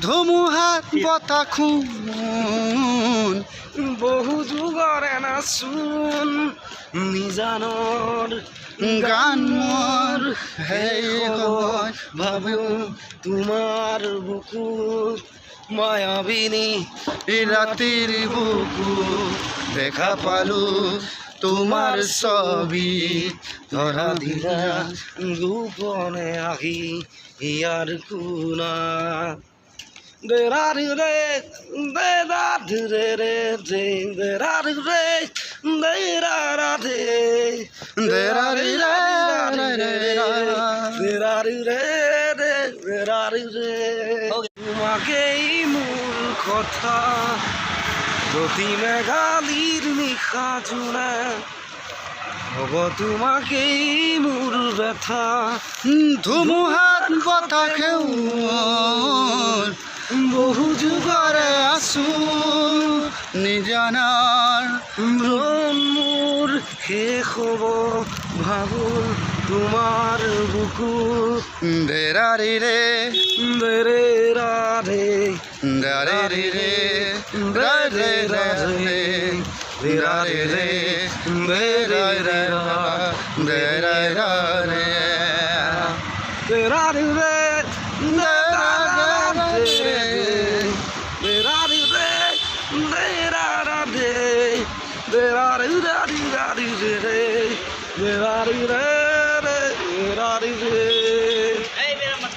ধুমুহা বতাখুন বহু যুগৰে নাচোন নিজানৰ গান মোৰ সেই খবৰ ভাবো তোমাৰ বুকুত মায়াবিনী ৰাতিৰ বুকু দেখা পালো তোমাৰ ছবি ধৰা দিলা গোপনে আহি ইয়াৰ কোনা দেৰাৰি ৰে দেৰাৰি ৰে দেৰাৰি ৰে দেৰাৰি দেৰাৰি ৰে দেৰাৰি ৰে দেৰাৰি ৰে তোমাকেই মোৰ কথা প্ৰতি মেঘালীৰ নিশা জোনা হ'ব তোমাকেই মোৰ ব্যথা ধুমুহাত বতাখেও বহু যুগৰে আছো নিজানাৰ মৰণ মোৰ শেষ হ'ব ভাবো তোমাৰ বুকু দেৰাৰি ৰে দেৰে ৰাধে দেৰাৰি ৰে দেৰে ৰাধে দেৰাৰে ৰে দেৰে দেৰাৰি দেৰাৰে ৰে There are